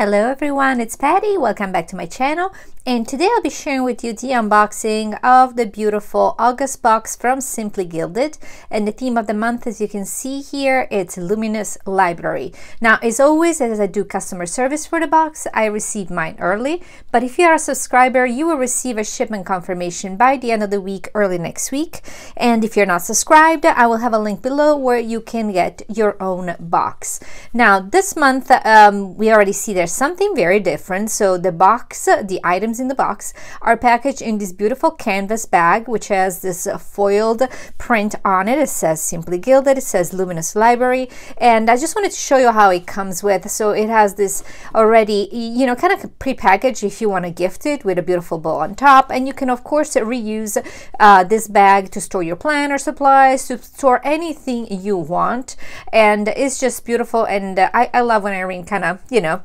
Hello everyone, it's Patty. Welcome back to my channel, and today I'll be sharing with you the unboxing of the beautiful August box from Simply Gilded, and the theme of the month, as you can see here, it's Luminous Library. Now, as always, as I do customer service for the box, I receive mine early, but if you are a subscriber, you will receive a shipment confirmation by the end of the week, early next week. And if you're not subscribed, I will have a link below where you can get your own box. Now, this month, we already see there's something very different. So the box, the items in the box are packaged in this beautiful canvas bag, which has this foiled print on it. It says Simply Gilded, it says Luminous Library, and I just wanted to show you how it comes with. So it has this already, you know, kind of pre-packaged if you want to gift it, with a beautiful bow on top, and you can of course reuse this bag to store your planner supplies, to store anything you want, and it's just beautiful. And I love when Irene kind of, you know,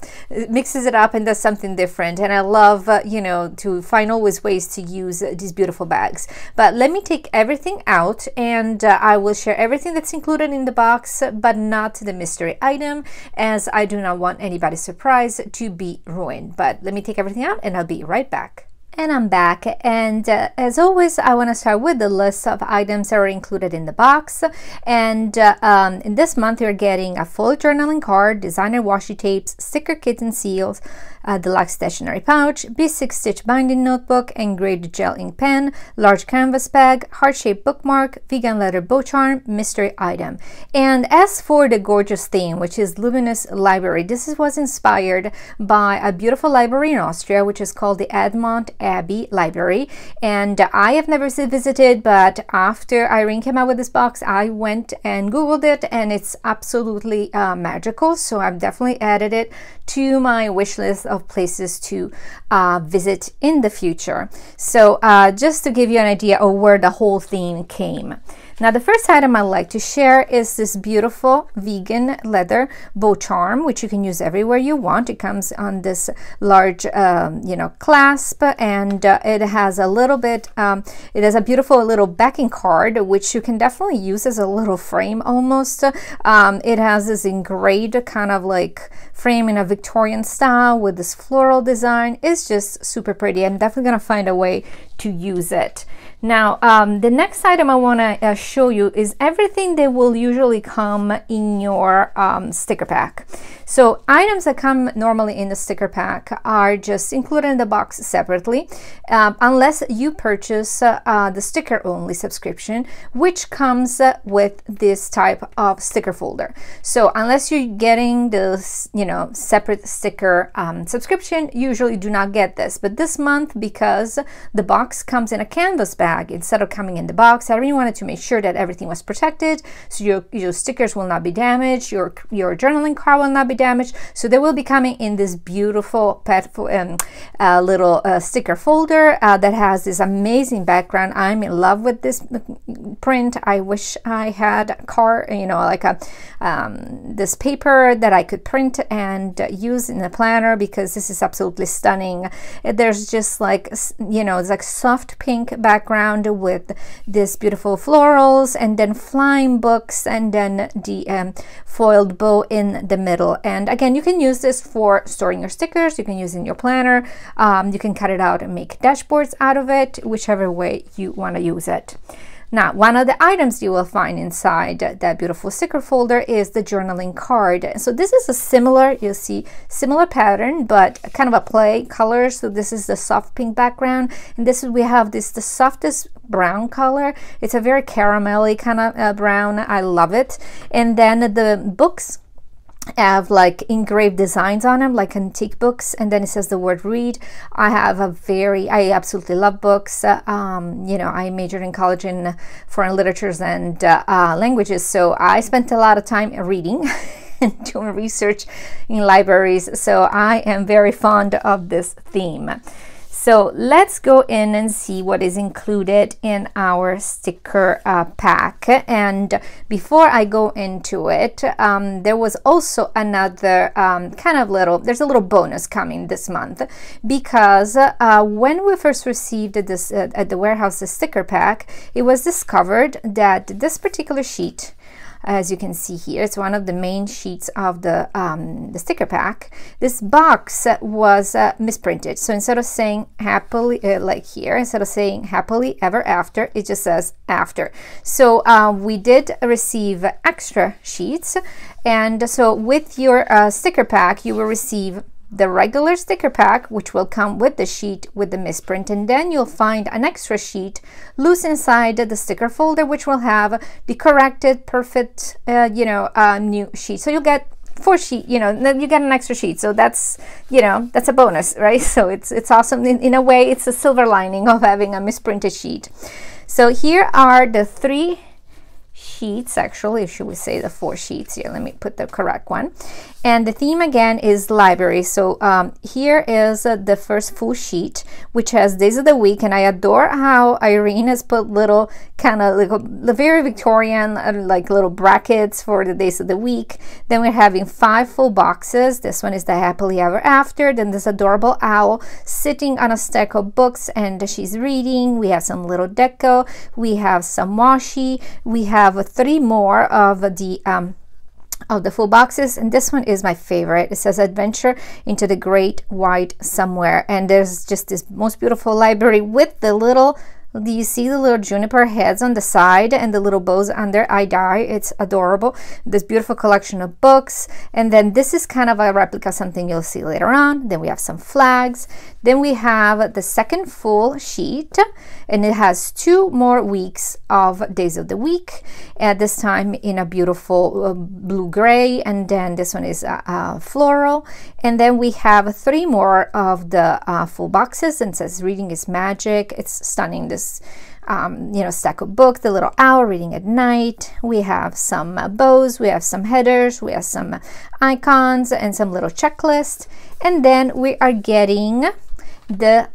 mixes it up and does something different, and I love you know, to find always ways to use these beautiful bags. But let me take everything out, and I will share everything that's included in the box, but not the mystery item, as I do not want anybody's surprise to be ruined. But let me take everything out and I'll be right back. And I'm back, and as always, I want to start with the list of items that are included in the box. And in this month, you're getting a full journaling card, designer washi tapes, sticker kits and seals, deluxe stationery pouch, B6 stitch binding notebook, engraved gel ink pen, large canvas bag, heart-shaped bookmark, vegan leather bow charm, mystery item. And as for the gorgeous theme, which is Luminous Library, this was inspired by a beautiful library in Austria, which is called the Edmont Abbey Library, and I have never visited, but after Irene came out with this box, I went and googled it, and it's absolutely magical. So I've definitely added it to my wish list of places to visit in the future. So just to give you an idea of where the whole theme came. Now, the first item I'd like to share is this beautiful vegan leather bow charm, which you can use everywhere you want. It comes on this large, you know, clasp, and it has a little bit, it has a beautiful little backing card, which you can definitely use as a little frame almost. It has this engraved kind of like frame in a Victorian style with this floral design. It's just super pretty. I'm definitely going to find a way to use it. Now, the next item I want to show you is everything that will usually come in your sticker pack. So items that come normally in the sticker pack are just included in the box separately, unless you purchase the sticker only subscription, which comes with this type of sticker folder. So unless you're getting this, you know, separate sticker subscription, you usually do not get this. But this month, because the box comes in a canvas bag instead of coming in the box, I really wanted to make sure that everything was protected, so your stickers will not be damaged, your journaling card will not be damaged. So they will be coming in this beautiful little sticker folder that has this amazing background. I'm in love with this print. I wish I had a card, you know, like a this paper that I could print and use in the planner, because this is absolutely stunning. There's just like, you know, it's like soft pink background with this beautiful florals, and then flying books, and then the foiled bow in the middle. And again, you can use this for storing your stickers, you can use it in your planner, you can cut it out and make dashboards out of it, whichever way you want to use it. Now, one of the items you will find inside that beautiful sticker folder is the journaling card. So this is a similar, you'll see similar pattern, but kind of a play color. So this is the soft pink background, and this is, we have this, the softest brown color. It's a very caramelly kind of brown. I love it. And then the books have like engraved designs on them, like antique books, and then it says the word read. I absolutely love books. You know, I majored in college in foreign literatures and languages, so I spent a lot of time reading and doing research in libraries, so I am very fond of this theme. So let's go in and see what is included in our sticker pack. And before I go into it, there was also another kind of there's a little bonus coming this month, because when we first received this at the warehouse, the sticker pack, it was discovered that this particular sheet as you can see here. It's one of the main sheets of the sticker pack. This box was misprinted, so instead of saying happily, like here, instead of saying happily ever after, it just says after. So we did receive extra sheets, and so with your sticker pack you will receive the regular sticker pack, which will come with the sheet with the misprint, and then you'll find an extra sheet loose inside the sticker folder, which will have the corrected, perfect, new sheet. So you'll get 4 sheets, you get an extra sheet. So that's, that's a bonus, right? So it's awesome. In a way, it's a silver lining of having a misprinted sheet. So here are the 3 sheets, actually, should we say the 4 sheets here. Let me put the correct one. And the theme again is library. So here is the first full sheet, which has days of the week, and I adore how Irene has put little kind of like very Victorian like little brackets for the days of the week. Then we're having 5 full boxes. This one is the happily ever after. Then this adorable owl sitting on a stack of books and she's reading. We have some little deco. We have some washi. We have 3 more of the full boxes, and this one is my favorite. It says adventure into the great white somewhere, and there's just this most beautiful library with the little, do you see the little juniper heads on the side and the little bows under eye dye? It's adorable. This beautiful collection of books, and then this is kind of a replica, something you'll see later on. Then we have some flags. Then we have the second full sheet, and it has 2 more weeks of days of the week, at this time in a beautiful blue gray, and then this one is floral. And then we have 3 more of the full boxes, and it says reading is magic. It's stunning, this stack of books, the little owl reading at night. We have some bows, we have some headers, we have some icons and some little checklists. And then we are getting the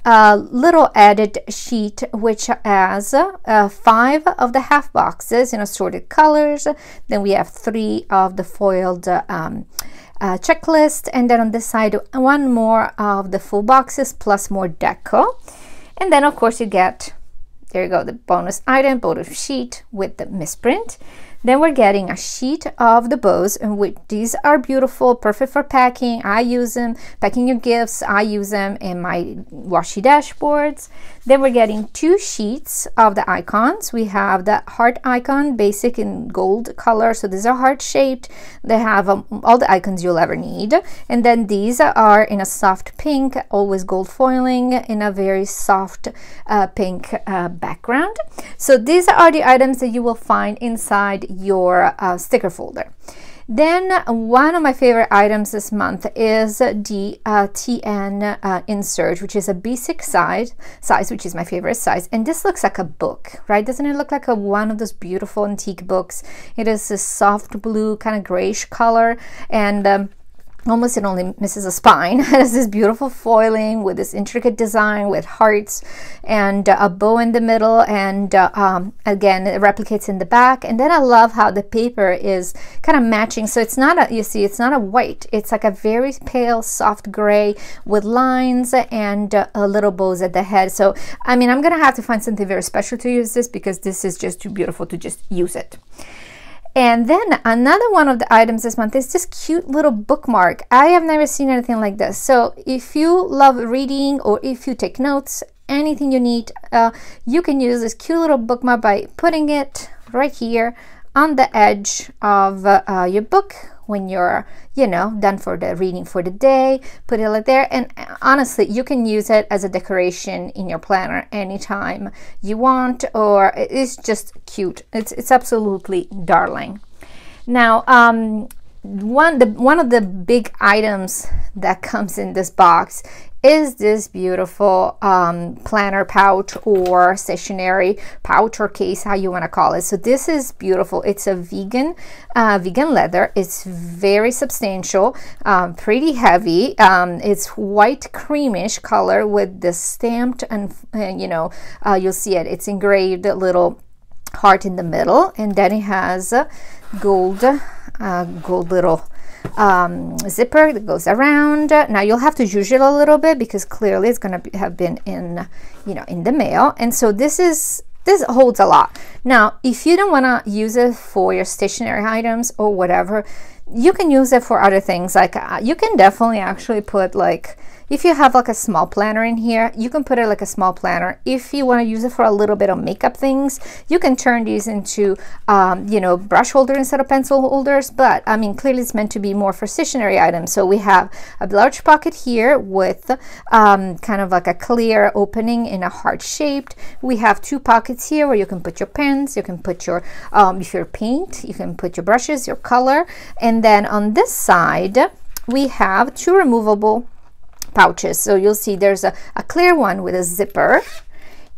little added sheet, which has 5 of the half boxes in assorted colors. Then we have 3 of the foiled checklist, and then on this side 1 more of the full boxes plus more deco. And then of course you get, there you go, the bonus item, bonus sheet with the misprint. Then we're getting a sheet of the bows, and these are beautiful, perfect for packing. I use them, packing your gifts. I use them in my washi dashboards. Then we're getting 2 sheets of the icons. We have the heart icon, basic in gold color. So these are heart shaped. They have all the icons you'll ever need. And then these are in a soft pink, always gold foiling in a very soft pink background. So these are the items that you will find inside your sticker folder. Then one of my favorite items this month is the TN insert, which is a B6 size, which is my favorite size. And this looks like a book, right? Doesn't it look like one of those beautiful antique books? It is a soft blue, kind of grayish color, and almost it only misses a spine. It has this beautiful foiling with this intricate design with hearts and a bow in the middle, and again it replicates in the back. And then I love how the paper is kind of matching, so it's not a, you see, it's not a white, it's like a very pale soft gray with lines and little bows at the head. So I mean, I'm gonna have to find something very special to use this, because this is just too beautiful to just use it. And then another one of the items this month is this cute little bookmark. I have never seen anything like this. So if you love reading, or if you take notes, anything you need, you can use this cute little bookmark by putting it right here on the edge of your book when you're, done for the reading for the day. Put it like there, and honestly, you can use it as a decoration in your planner anytime you want, or it's just cute. It's absolutely darling. Now, one of the big items that comes in this box is this beautiful planner pouch, or stationery pouch, or case, how you want to call it. So this is beautiful. It's a vegan leather. It's very substantial, pretty heavy. It's white creamish color with the stamped, and you'll see it. It's engraved a little heart in the middle, and then it has a gold little zipper that goes around. Now you'll have to use it a little bit, because clearly it's going to have been in in the mail. And so this is this holds a lot. Now, if you don't want to use it for your stationery items or whatever, you can use it for other things. Like you can definitely actually put, like, if you have like a small planner in here, you can put it like a small planner. If you want to use it for a little bit of makeup things, you can turn these into, you know, brush holder instead of pencil holders. But I mean, clearly it's meant to be more for stationery items. So we have a large pocket here with kind of like a clear opening in a heart shaped. We have two pockets here where you can put your pens, you can put your, if you're paint, you can put your brushes, your color. And then on this side, we have two removable pouches. So you'll see there's a clear one with a zipper,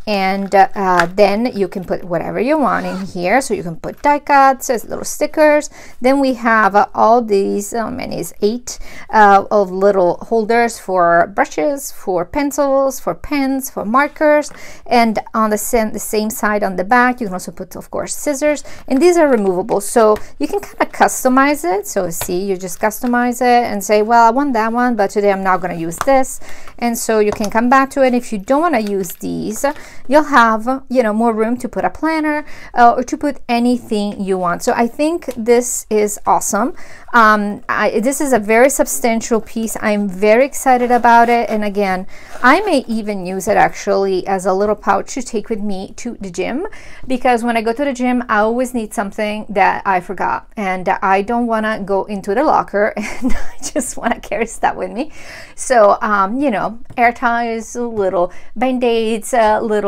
and then you can put whatever you want in here. So you can put die cuts, little stickers. Then we have all these, how many is 8 of little holders for brushes, for pencils, for pens, for markers. And on the same side on the back, you can also put, of course, scissors. And these are removable, so you can kind of customize it. So see, you just customize it and say, well, I want that one, but today I'm not going to use this. And so you can come back to it. If you don't want to use these, you'll have, you know, more room to put a planner or to put anything you want. So I think this is awesome. This is a very substantial piece. I'm very excited about it. And again, I may even use it actually as a little pouch to take with me to the gym, because when I go to the gym, I always need something that I forgot, and I don't want to go into the locker and I just want to carry stuff with me. So, you know, air ties, little band-aids, little,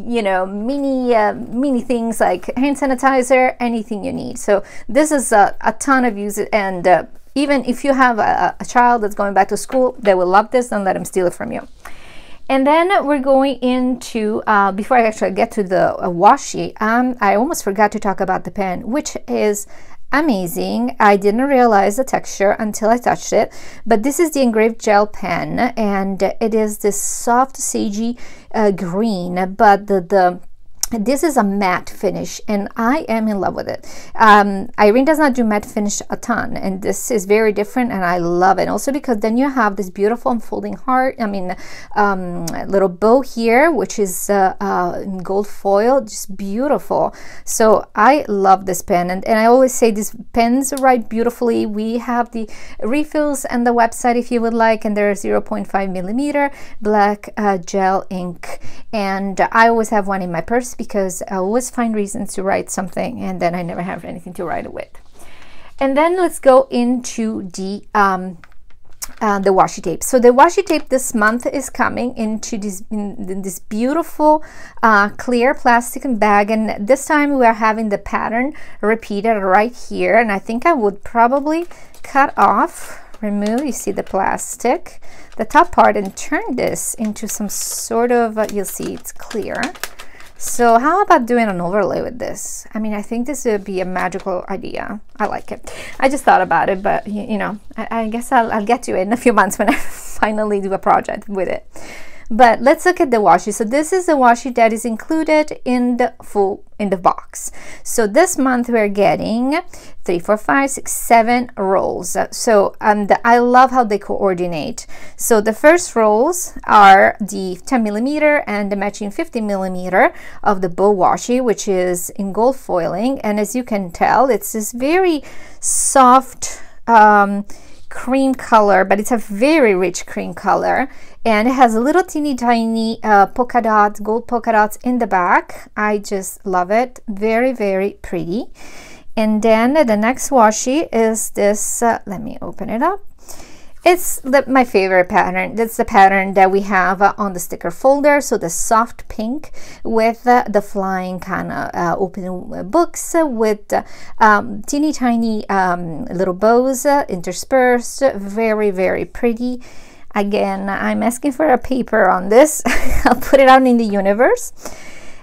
you know, mini things like hand sanitizer, anything you need. So this is a ton of use. And even if you have a child that's going back to school, they will love this. Don't let them steal it from you. And then we're going into, before I actually get to the washi, I almost forgot to talk about the pen, which is amazing. I didn't realize the texture until I touched it, but this is the Engraved Gel Pen, and it is this soft sagey green, but this is a matte finish, and I am in love with it. Irene does not do matte finish a ton, and this is very different, and I love it. Also because then you have this beautiful unfolding heart, little bow here, which is in gold foil, just beautiful. So I love this pen, and I always say these pens write beautifully. We have the refills and the website if you would like, and they're 0.5 millimeter black gel ink, and I always have one in my purse because I always find reasons to write something and then I never have anything to write it with. And then let's go into the washi tape. So the washi tape this month is coming into this beautiful clear plastic bag, and this time we are having the pattern repeated right here. And I think I would probably cut off, remove, you see the plastic, the top part, and turn this into some sort of, you'll see it's clear. So how about doing an overlay with this? I mean, I think this would be a magical idea. I like it. I just thought about it, but you know, I guess I'll get to it in a few months when I finally do a project with it. But let's look at the washi. So this is the washi that is included in the box. So this month we're getting 3, 4, 5, 6, 7 rolls. So I love how they coordinate. So the first rolls are the 10 millimeter and the matching 50 millimeter of the bow washi, which is in gold foiling. And as you can tell, it's this very soft cream color, but it's a very rich cream color, and it has a little teeny tiny polka dots, gold polka dots in the back. I just love it. Very, very pretty. And then the next washi is this, let me open it up. It's my favorite pattern. That's the pattern that we have on the sticker folder. So the soft pink with the flying kind of open books with teeny tiny little bows interspersed. Very, very pretty. Again, I'm asking for a paper on this. I'll put it out in the universe.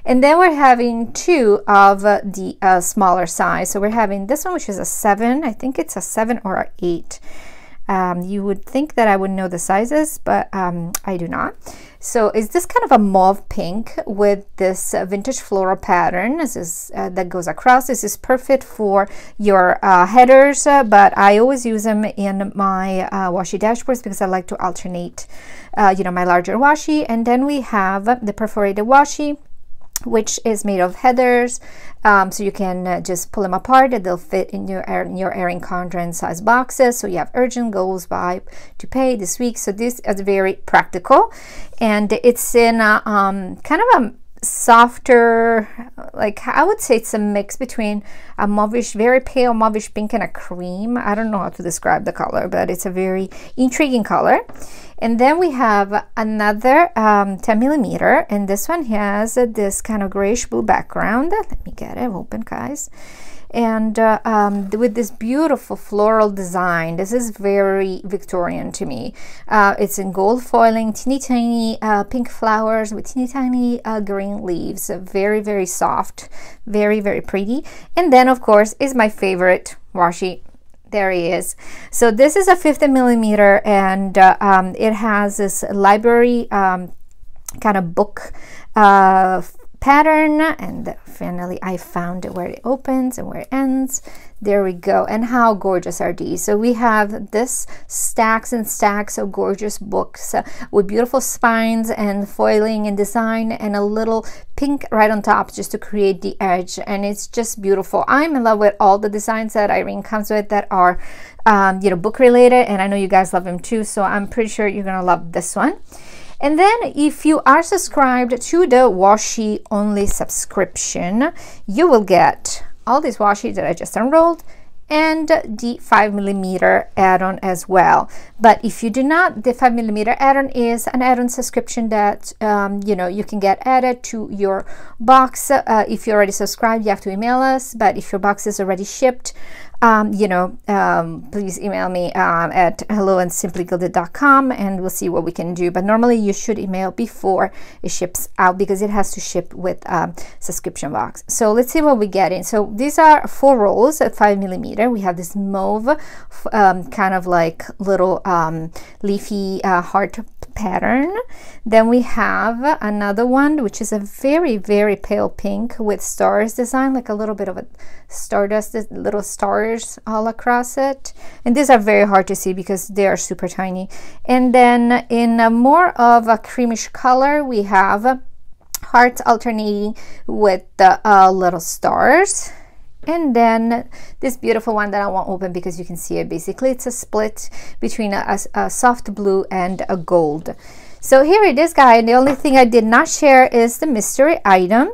And then we're having 2 of the smaller size. So we're having this one, which is a 7. I think it's a 7 or an 8. You would think that I would know the sizes, but I do not. So it's this kind of a mauve pink with this vintage floral pattern. This is that goes across. This is perfect for your headers, but I always use them in my washi dashboards because I like to alternate, you know, my larger washi. And then we have the perforated washi which is made of headers, so you can just pull them apart and they'll fit in your Erin Condren size boxes. So you have urgent, goals, buy, to pay this week. So this is very practical, and it's in kind of a softer, like I would say it's a mix between a mauvish, very pale mauvish pink and a cream. I don't know how to describe the color, but it's a very intriguing color. And then we have another 10 millimeter, and this one has this kind of grayish blue background. Let me get it open, guys. And with this beautiful floral design. This is very Victorian to me. It's in gold foiling, teeny tiny pink flowers with teeny tiny green leaves. Very, very soft, very, very pretty. And then of course is my favorite washi. There he is. So this is a 50 millimeter, and it has this library kind of book pattern, and finally I found where it opens and where it ends. There we go. And how gorgeous are these? So we have this stacks and stacks of gorgeous books with beautiful spines and foiling and design, and a little pink right on top just to create the edge, and it's just beautiful. I'm in love with all the designs that Irene comes with that are you know, book related, and I know you guys love them too, so I'm pretty sure you're gonna love this one. And then if you are subscribed to the washi only subscription, you will get all these washi that I just unrolled and the 5 millimeter add-on as well. But if you do not, the 5 millimeter add-on is an add-on subscription that you know, you can get added to your box. If you're already subscribed, you have to email us, but if your box is already shipped, you know, please email me at hello@simplygilded.com, and we'll see what we can do. But normally you should email before it ships out, because it has to ship with subscription box. So let's see what we get in. So these are 4 rolls at 5 millimeter. We have this mauve kind of like little leafy heart pattern. Then we have another one which is a very, very pale pink with stars design, like a little bit of a stardust, little stars all across it. And these are very hard to see because they are super tiny. And then in a more of a creamish color, we have hearts alternating with the little stars. And then this beautiful one that I won't open because you can see it. Basically, it's a split between a soft blue and a gold. So here it is, guys. The only thing I did not share is the mystery item.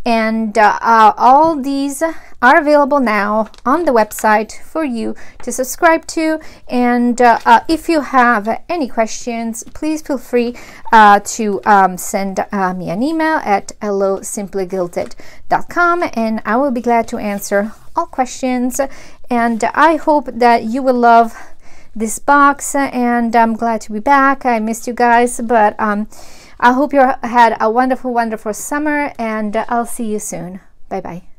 And all these are available now on the website for you to subscribe to. And if you have any questions, please feel free to send me an email at hello@simplygilded.com, and I will be glad to answer all questions. And I hope that you will love this box, and I'm glad to be back. I missed you guys, but I hope you had a wonderful, wonderful summer, and I'll see you soon. Bye-bye.